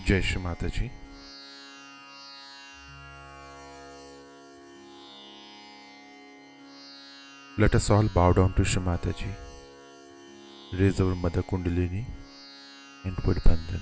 Jai Shri Mataji. Let us all bow down to Shri Mataji, raise our Mother Kundalini and put Bandhan.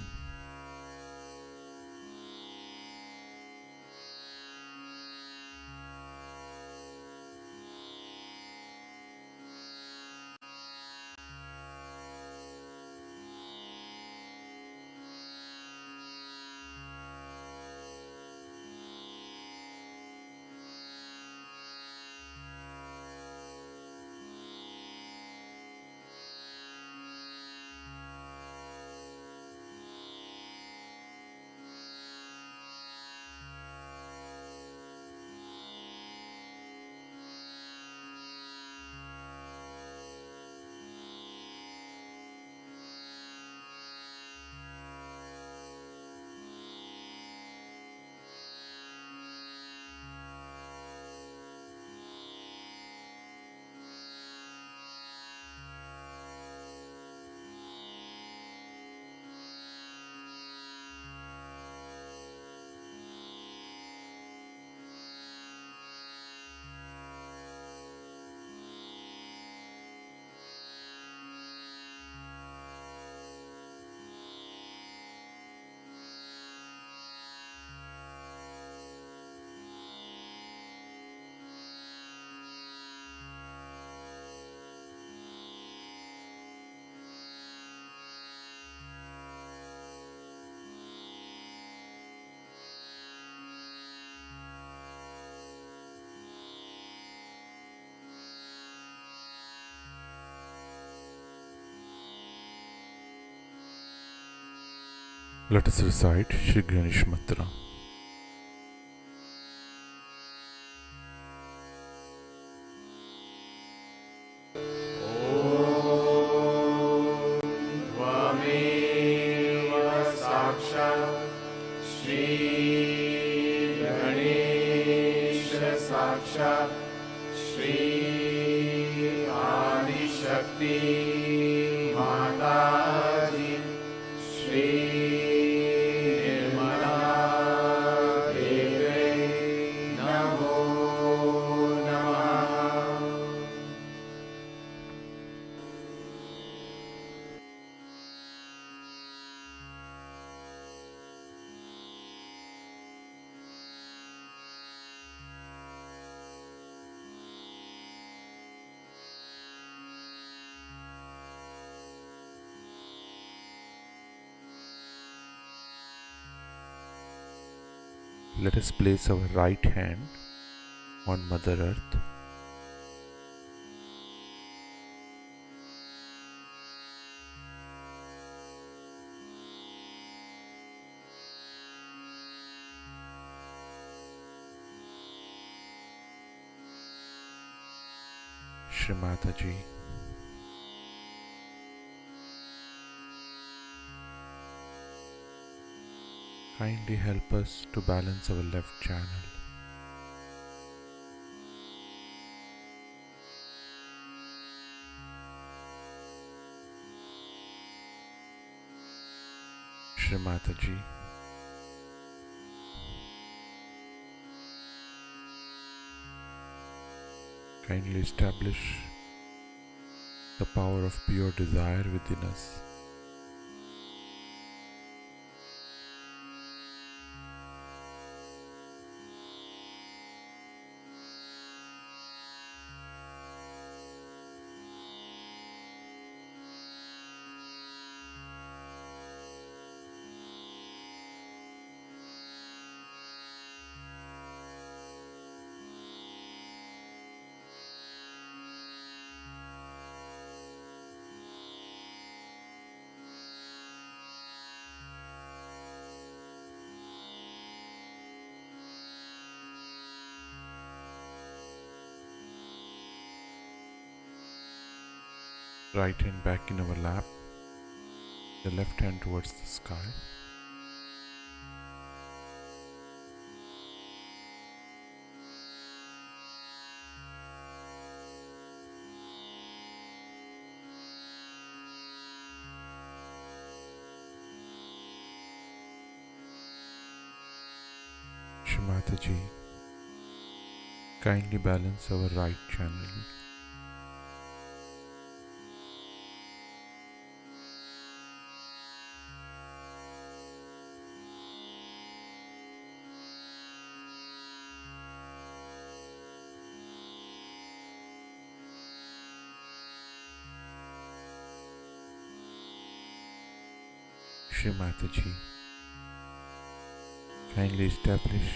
Let us recite Shri Ganesh Mantra. साक्षात् श्री आदिशक्ति माताजी श्री निर्मला देवी नमो नमः। Let us place our right hand on Mother Earth. Shri Mataji, kindly help us to balance our left channel. Shri Mataji, kindly establish the power of pure desire within us. Right hand back in our lap, the left hand towards the sky. Mataji, kindly balance our right channel. Shri Mataji, kindly establish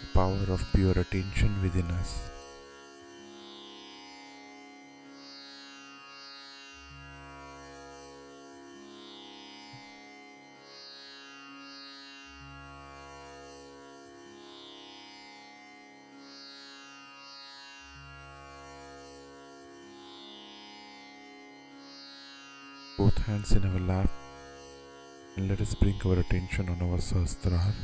the power of pure attention within us. Both hands in our lap, and let us bring our attention on our Sahasrara.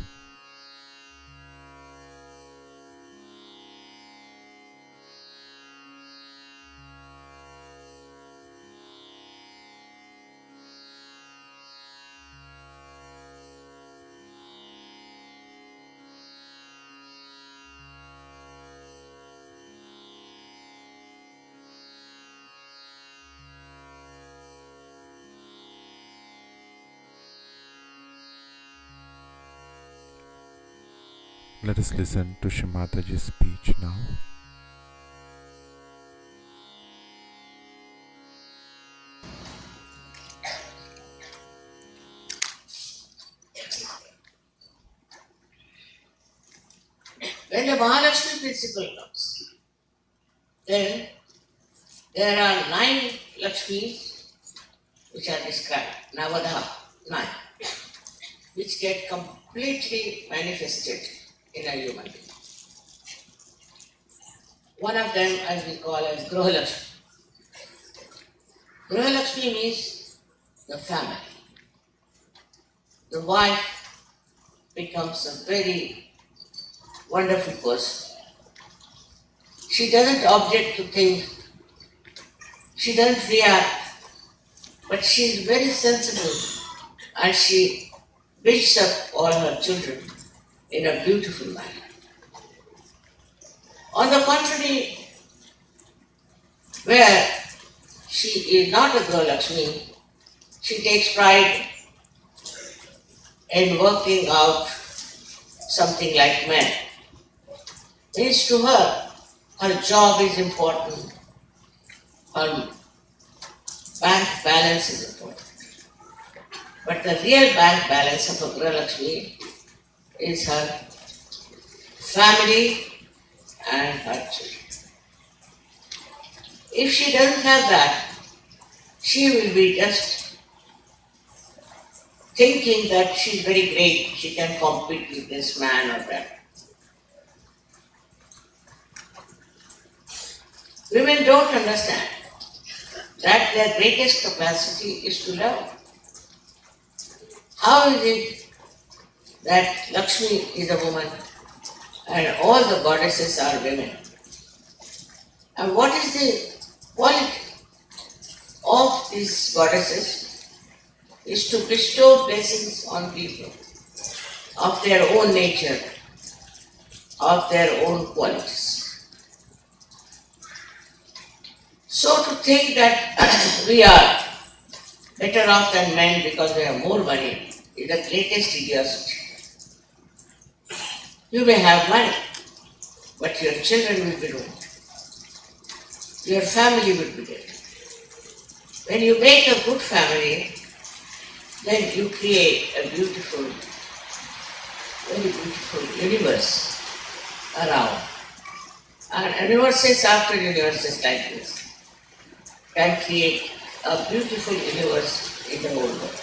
Let us listen to Shri Mataji's speech now. When the Mahalakshmi principle comes, then there are 9 Lakshmis which are described, Navadha, 9, which get completely manifested in a human being. One of them, as we call as Gruha Lakshmi. Gruha Lakshmi means the family. The wife becomes a very wonderful person. She doesn't object to things, she doesn't react, but she is very sensible and she brings up all her children in a beautiful manner. On the contrary, where she is not a Gruha Lakshmi, she takes pride in working out something like men. Means to her, her job is important, her bank balance is important. But the real bank balance of a Gruha Lakshmi is her family and her children. If she doesn't have that, she will be just thinking that she's very great, she can compete with this man or that. Women don't understand that their greatest capacity is to love. How is it that Lakshmi is a woman and all the goddesses are women? And what is the quality of these goddesses? Is to bestow blessings on people of their own nature, of their own qualities. So to think that we are better off than men because we have more money is the greatest idiocy. You may have money, but your children will be ruined. Your family will be dead. When you make a good family, then you create a beautiful, very beautiful universe around. And universes after universes like this can create a beautiful universe in the whole world.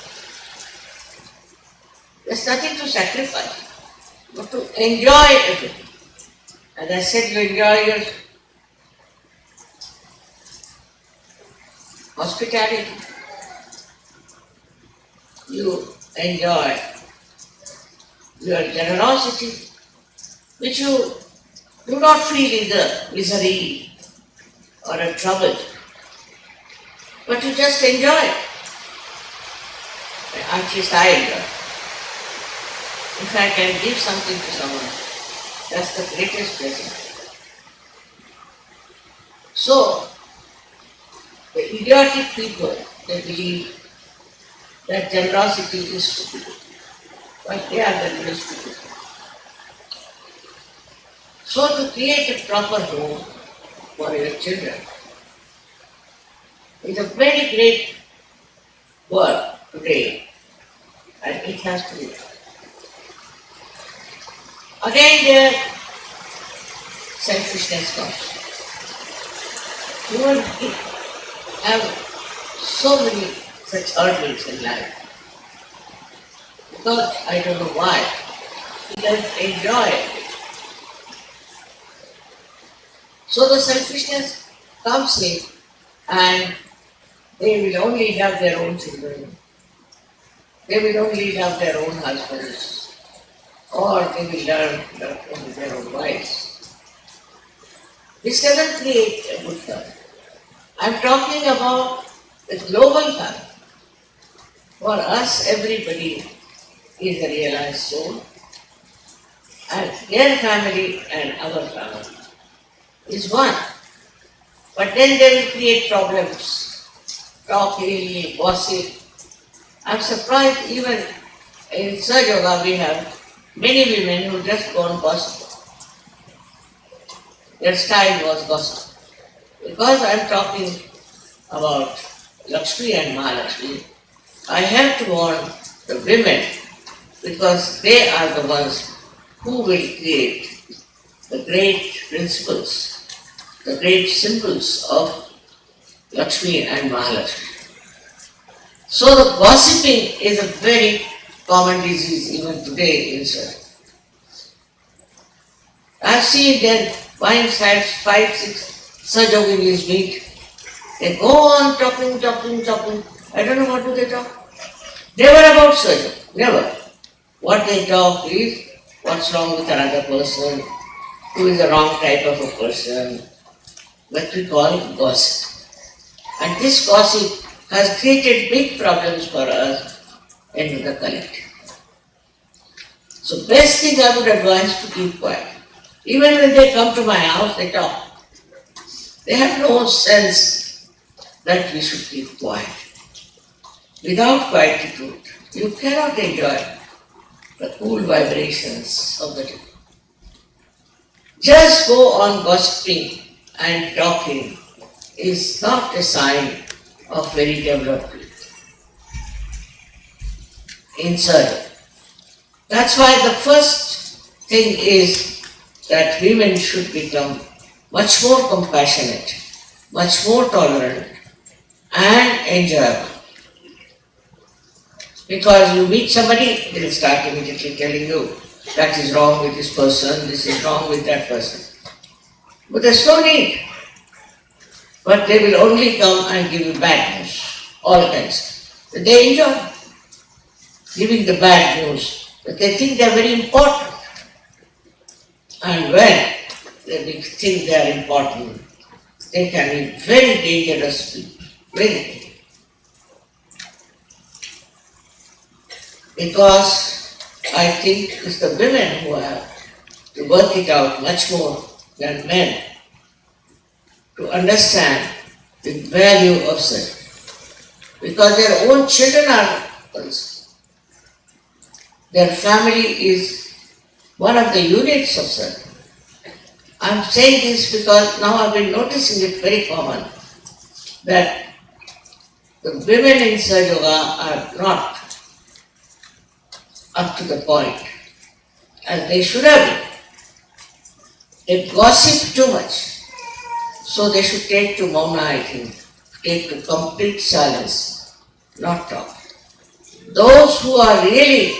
There's nothing to sacrifice, but to enjoy everything. As I said, you enjoy your hospitality, you enjoy your generosity, which you do not feel in the misery or a trouble, but you just enjoy it. At least I enjoy. If I can give something to someone, that's the greatest blessing. So, the idiotic people, they believe that generosity is stupid. But they are the real stupid. So to create a proper home for your children is a very great work today, and it has to be done. Again there selfishness comes. Human beings have so many such hurdles in life. Because I don't know why, he doesn't enjoy it. So the selfishness comes in and they will only have their own children. They will only have their own husbands. Or they will learn only their own wives. This doesn't create a good family. I'm talking about the global family. For us, everybody is a realized soul. And their family and our family is one. But then they will create problems, talking, gossip. I'm surprised even in Sahaja Yoga we have many women who just go on gossip. Their style was gossip. Because I'm talking about Lakshmi and Mahalakshmi, I have to warn the women because they are the ones who will create the great principles, the great symbols of Lakshmi and Mahalakshmi. So the gossiping is a very common disease even today in India. I've seen them buying 5, 6 Sahaja meet. They go on talking. I don't know what do they talk. Never about Sahaja, never. What they talk is what's wrong with another person, who is the wrong type of a person, what we call gossip. And this gossip has created big problems for us in the collective. So best thing I would advise to keep quiet. Even when they come to my house, they talk. They have no sense that we should keep quiet. Without quietude, you cannot enjoy the cool vibrations of the day. Just go on gossiping and talking is not a sign of very developed people. Inside. That's why the first thing is that women should become much more compassionate, much more tolerant and enjoyable. Because you meet somebody, they will start immediately telling you that is wrong with this person, this is wrong with that person. But there's no need. But they will only come and give you bad news, all kinds. But they enjoy giving the bad news, but they think they are very important. And when they think they are important, they can be very dangerous people, very dangerous. Because I think it's the women who have to work it out much more than men to understand the value of self. Because their own children are concerned. Their family is one of the units of self. I'm saying this because now I've been noticing it very common that the women in Sahaja Yoga are not up to the point as they should have been. They gossip too much. So they should take to Mauna, I think, take to complete silence, not talk. Those who are really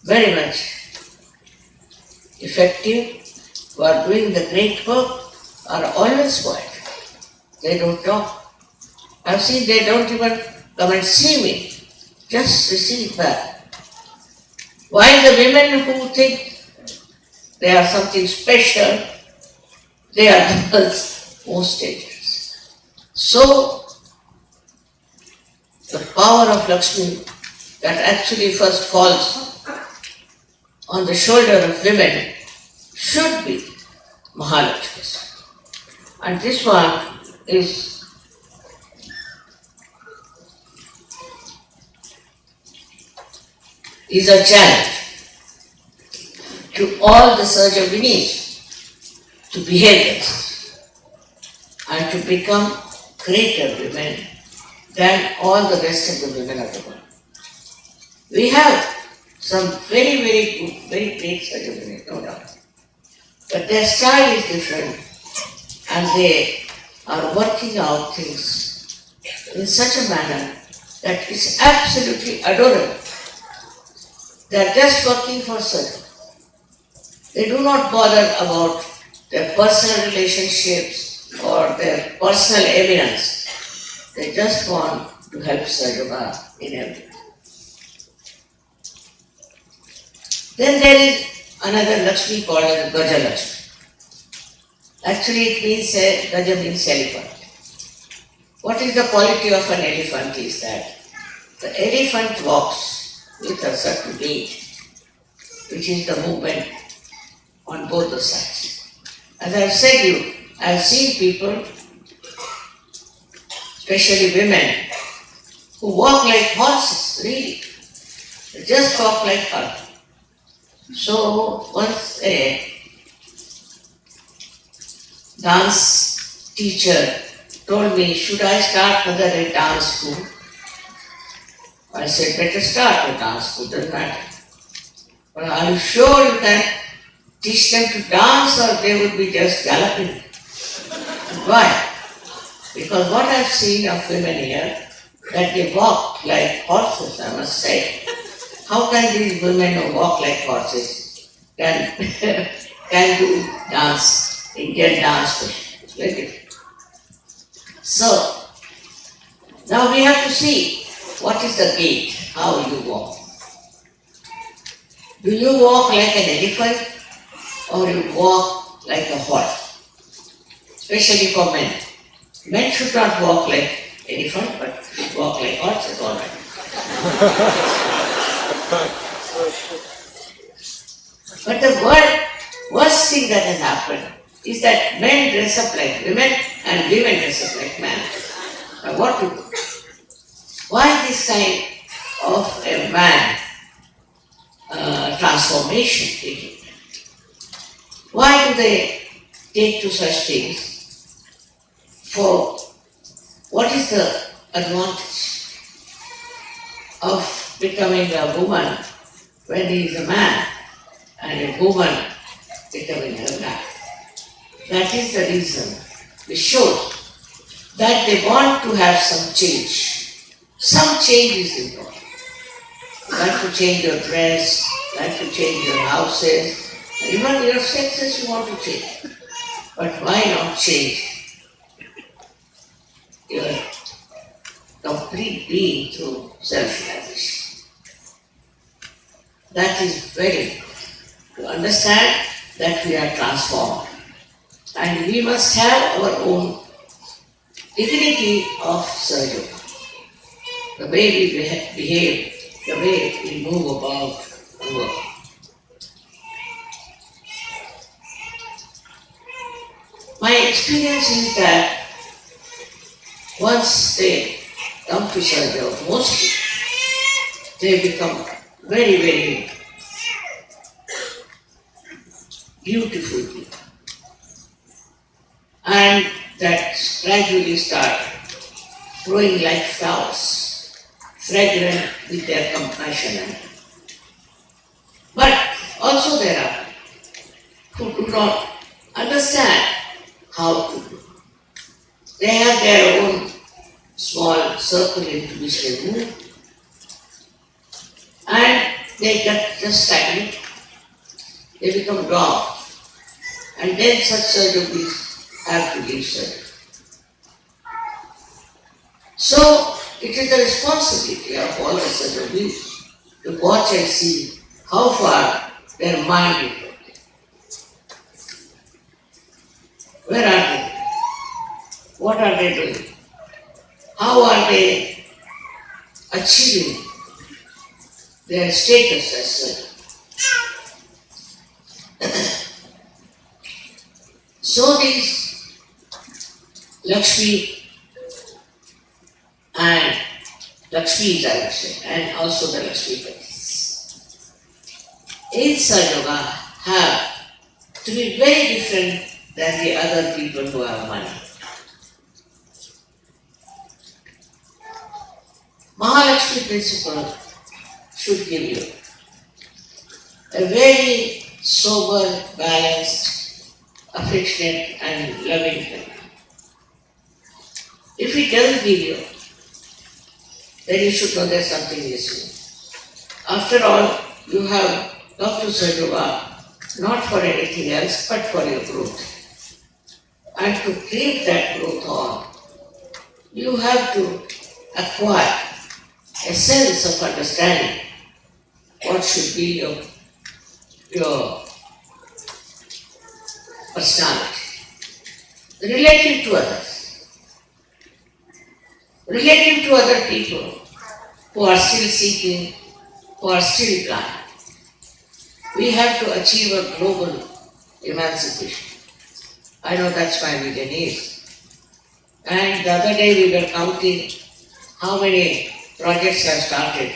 very much effective, who are doing the great work, are always quiet. They don't talk. I've seen they don't even come and see me, just receive back. While the women who think they are something special, they are the most dangerous. So, the power of Lakshmi that actually first falls on the shoulder of women should be Mahalakshmi. And this one is a challenge to all the Sahajavinis to behave themselves and to become greater women than all the rest of the women of the world. We have some very, very good, very great Sahajavinis, no doubt. But their style is different and they are working out things in such a manner that it's absolutely adorable. They are just working for Sadhu. They do not bother about their personal relationships or their personal eminence. They just want to help Sadhguru in everything. Then there is another Lakshmi called as Gaja Lakshmi. Actually it means, Gaja means elephant. What is the quality of an elephant is that the elephant walks with a certain gait, which is the movement on both the sides. As I have said you, I have seen people, especially women, who walk like horses, really. They just walk like horses. So once a dance teacher told me, should I start another a dance school? I said, better start a dance school, doesn't matter. But are you sure you can teach them to dance or they would be just galloping? Why? Because what I've seen of women here, that they walk like horses, I must say. How can these women who walk like horses can do dance, Indian dance? Like it. So, now we have to see what is the gait, how you walk. Do you walk like an elephant or you walk like a horse? Especially for men. Men should not walk like elephant, but should walk like horses, all right. But the worst thing that has happened is that men dress up like women and women dress up like men. Now what to do? Why this kind of a man transformation taking? Why do they take to such things? For what is the advantage of becoming a woman when he is a man and a woman becoming a man? That is the reason. It shows that they want to have some change. Some change is important. Like to change your dress, like to change your houses, even your sexes you want to change. But why not change your complete being through self-realization? That is very important. To understand that we are transformed. And we must have our own dignity of Sahaja. The way we behave, the way we move about the world. My experience is that once they come to Sahaja, mostly they become very, very beautiful people. And that gradually start growing like flowers, fragrant with their compassion. But also there are who do not understand how to do. They have their own small circle into which they move, and they get just stagnant. They become wrong. And then such surgeries have to give surgery. So, it is the responsibility of all the surgeries to watch and see how far their mind is working. Where are they? What are they doing? How are they achieving their status as surgeon? So these Lakshmi and Lakshmis, I would say, and also the Lakshmipatis in Sayoga have to be very different than the other people who have money. Mahalakshmi principle should give you a very sober, balanced, affectionate and loving family. If it doesn't give you, then you should know there's something missing. After all, you have come to Sayoga not for anything else but for your growth. And to keep that growth on, you have to acquire a sense of understanding what should be your personality. Relative to others, relative to other people who are still seeking, who are still blind. We have to achieve a global emancipation. I know that's my vision is. And the other day we were counting how many projects have started.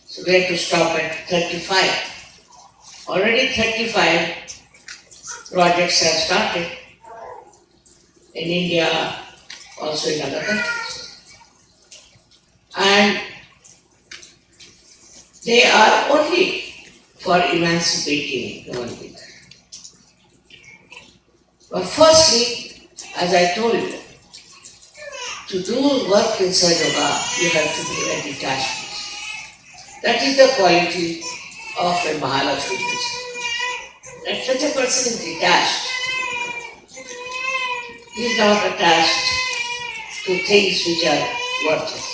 So we had to stop at 35. Already 35 projects have started in India, also in other countries. And they are only for emancipating human beings. But firstly, as I told you, to do work in Sayoga, you have to be a detached person. That is the quality of a Mahalakshmi person. That such a person is detached. He is not attached to things which are worthless.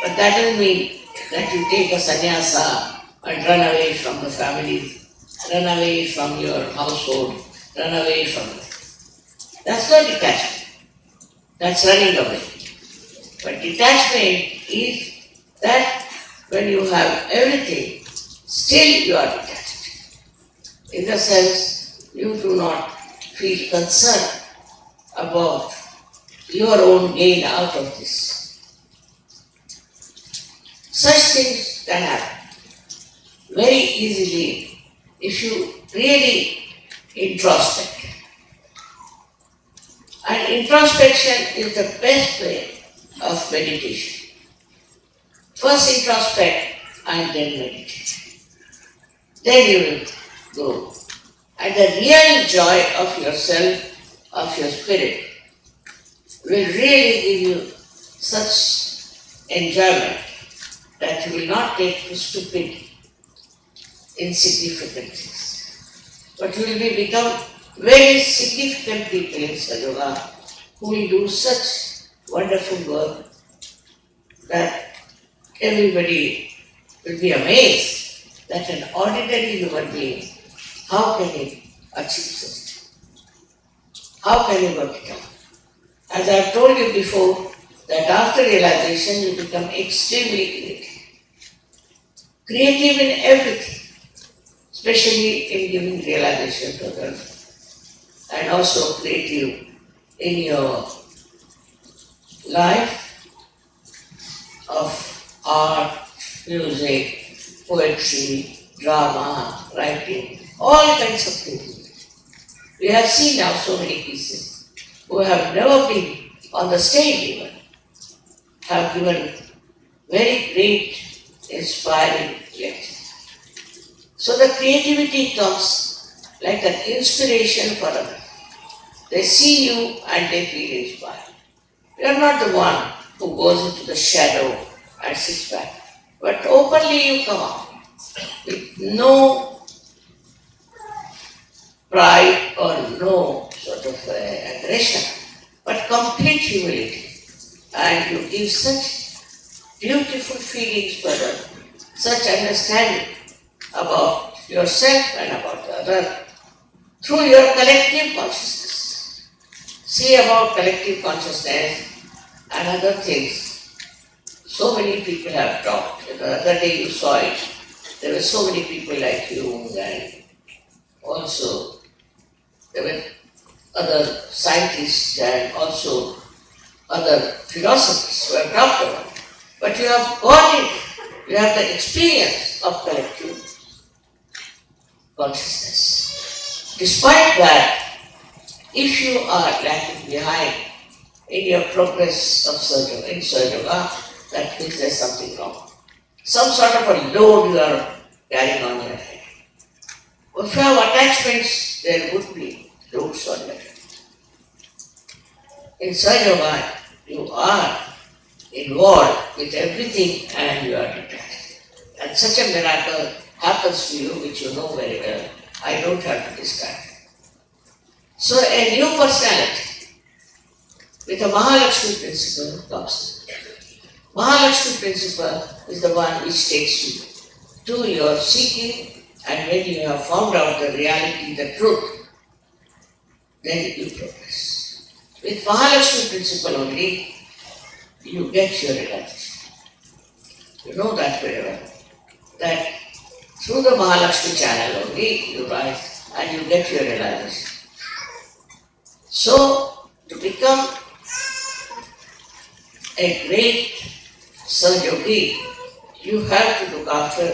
But that doesn't mean that you take a sannyasa and run away from the family, run away from your household, run away from it. That's not detachment. That's running away. But detachment is that when you have everything, still you are detached. In the sense, you do not feel concerned about your own gain out of this. Such things can happen very easily if you really introspect. And introspection is the best way of meditation. First introspect and then meditate. Then you will go. And the real joy of yourself, of your spirit, will really give you such enjoyment that you will not take to stupid, insignificant things. But you will become very significant people in Sayoga who will do such wonderful work that everybody will be amazed that an ordinary human being, how can he achieve such? How can he work it out? As I have told you before, that after realization you become extremely creative. Creative in everything, especially in giving realization to others, and also creative in your life of art, music, poetry, drama, writing, all kinds of things. We have seen now so many pieces who have never been on the stage even, have given very great, inspiring lectures. So the creativity comes like an inspiration for others. They see you and they feel inspired. You are not the one who goes into the shadow and sits back, but openly you come out with no pride or no sort of aggression, but complete humility. And you give such beautiful feelings to others, such understanding about yourself and about the other through your collective consciousness. See about collective consciousness and other things. So many people have talked. The other day you saw it. There were so many people like Jung, and also there were other scientists and also other philosophers who have talked about it. But you have got it, you have the experience of collective consciousness. Despite that, if you are lagging behind in your progress of in Sahaja, that means there's something wrong. Some sort of a load you are carrying on your head. If you have attachments, there would be loads on your head. In Sahaja, you are involved with everything and you are detached. And such a miracle happens to you, which you know very well. I don't have to describe. So a new personality with a Mahalakshmi principle comes. Mahalakshmi principle is the one which takes you to your seeking, and when you have found out the reality, the truth, then you progress. With Mahalakshmi principle only, you get your realization. You know that very well. That through the Mahalakshmi channel only, you rise and you get your realization. So, to become a great Sahaja, you have to look after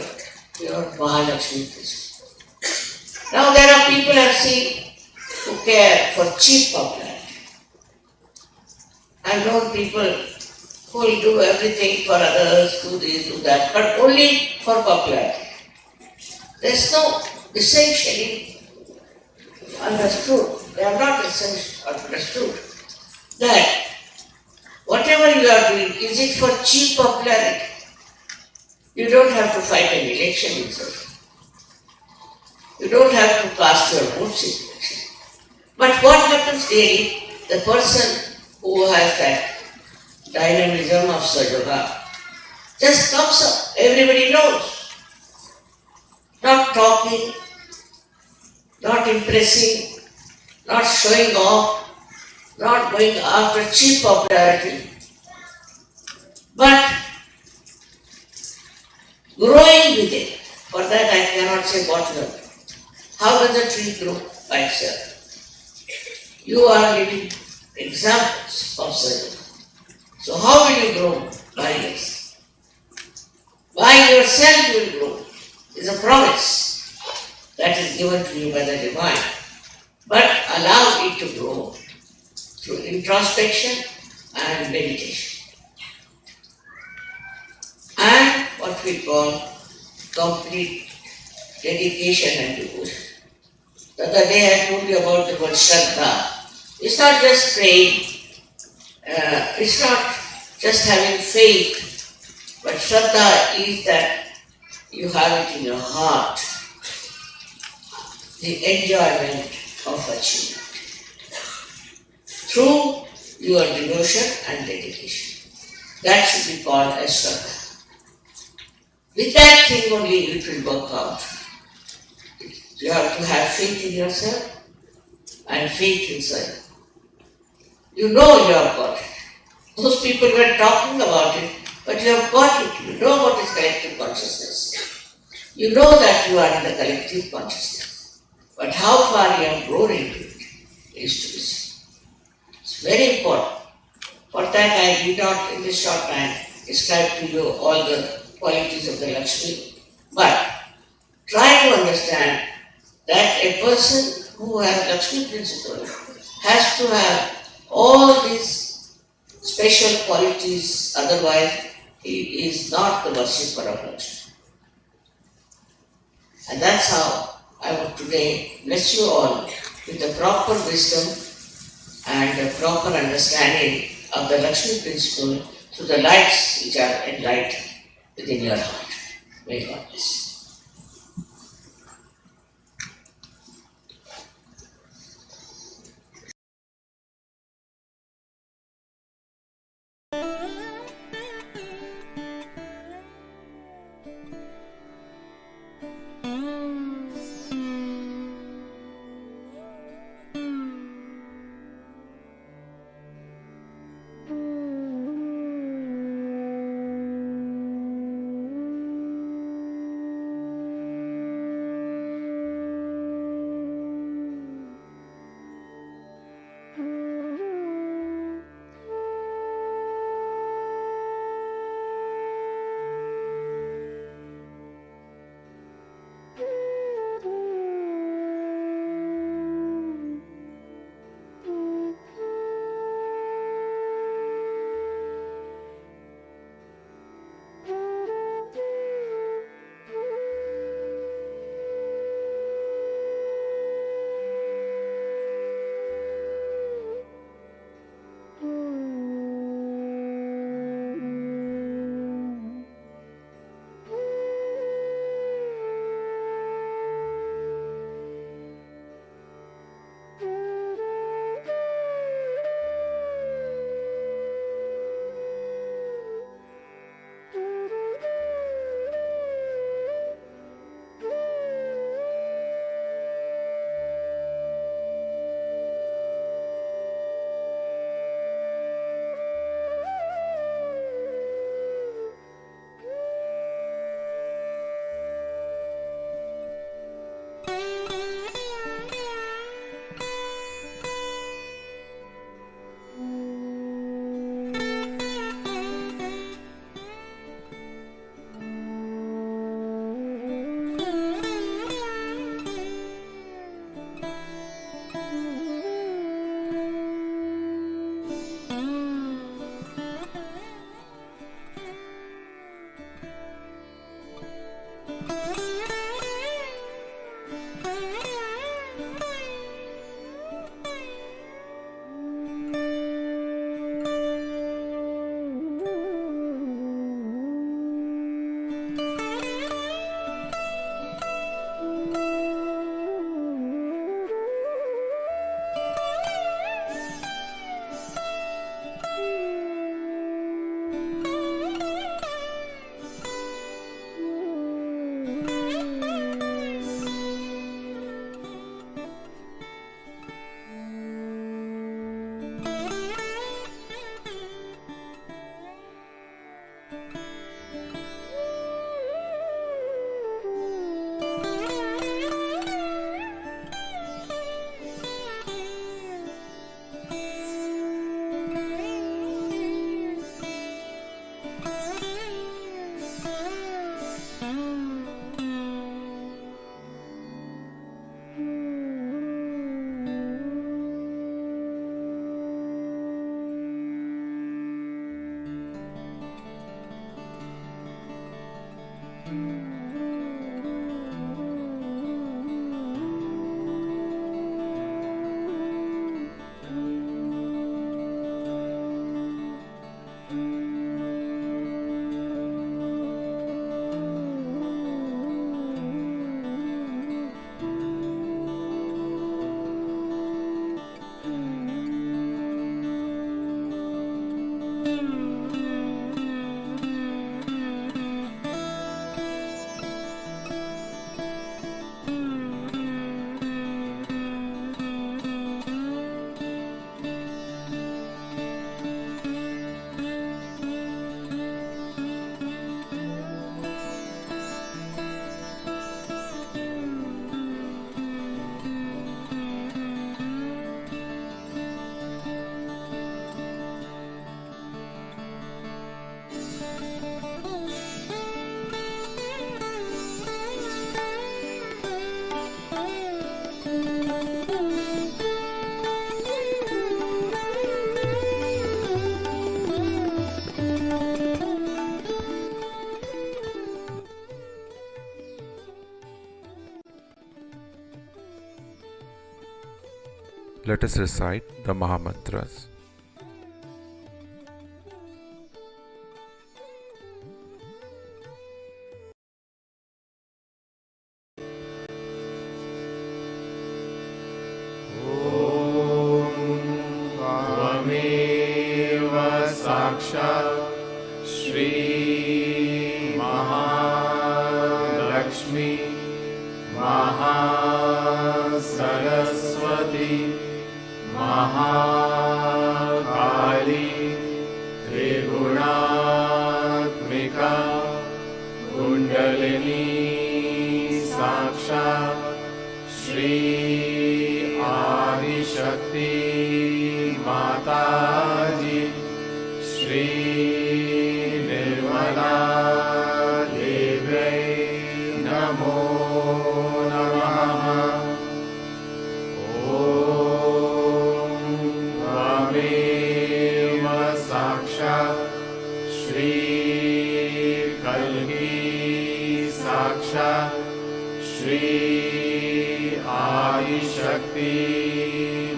your Mahalakshmi principle. Now there are people I've seen who care for cheap popularity. I've known people who will do everything for others, do this, do that, but only for popularity. There's no essentially understood, they are not essentially understood that whatever you are doing, is it for cheap popularity? You don't have to fight an election itself. You don't have to cast your votes in election. But what happens daily, the person who has that dynamism of Sahaja just comes up, everybody knows. Not talking, not impressing, not showing off, not going after cheap popularity, but growing with it. For that I cannot say bottom. How does a tree grow by itself? You are living examples of Sahaja. So how will you grow? By yourself. By yourself you will grow. Is a promise that is given to you by the divine. But allow it to grow through introspection and meditation. And what we call complete dedication and devotion. The other day I told you about the word Shraddha. It's not just praying, it's not just having faith, but Shraddha is that you have it in your heart, the enjoyment of achievement through your devotion and dedication. That should be called as Shraddha. With that thing only it will work out. You have to have faith in yourself and faith inside. You know you have got it. Those people were talking about it, but you have got it. You know what is collective consciousness. You know that you are in the collective consciousness. But how far you have grown into it is to be seen. It's very important. For that I did not in this short time describe to you all the qualities of the Lakshmi. But try to understand that a person who has Lakshmi principle has to have all these special qualities, otherwise he is not the worshipper of Lakshmi. And that's how I would today bless you all with the proper wisdom and the proper understanding of the Lakshmi principle through the lights which are enlightened within your heart. May God bless you. Let us recite the Mahamantras. त्वमेव साक्षात् श्री महालक्ष्मी महासरस्वती महाकाली त्रिगुणात्मिका कुण्डलिनी साक्षात् श्री आदिशक्ति माताजी श्री निर्मला देव्यै नमो नमः। ॐ त्वमेव साक्षात् श्री कल्की साक्षात् श्री आदिशक्ति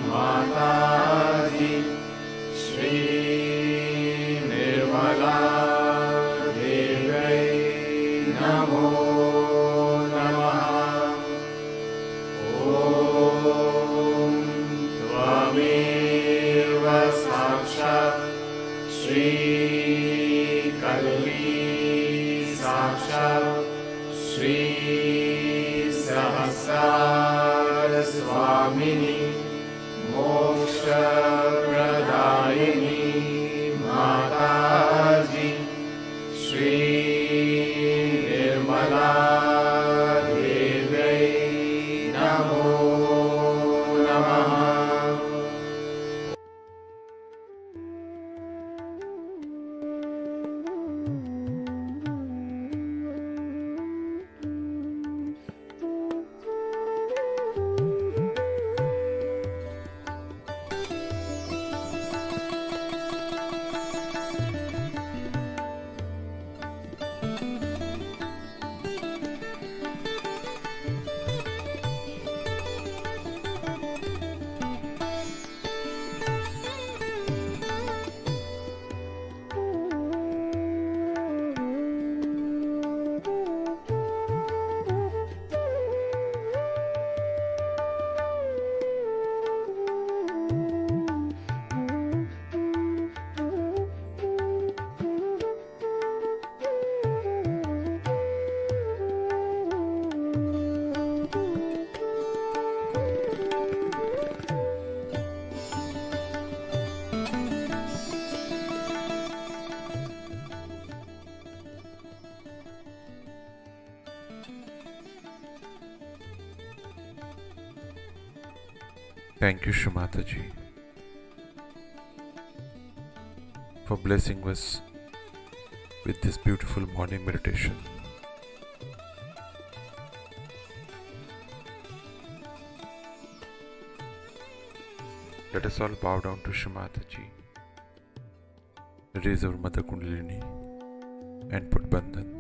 माताजी श्री निर्मला देव्यै नमो नमः। ॐ त्वमेव साक्षात् श्री कल्की साक्षात् श्री सहस्रार स्वामिनी मोक्षप्रदायिनी माताजी श्री निर्मला देव्यै नमो नमः। Thank you, Shri Mataji, for blessing us with this beautiful morning meditation. Let us all bow down to Shri Mataji, raise our Mother Kundalini and put Bandhan.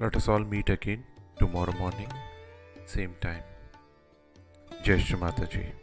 Let us all meet again tomorrow morning, same time. Jai Shri Mataji.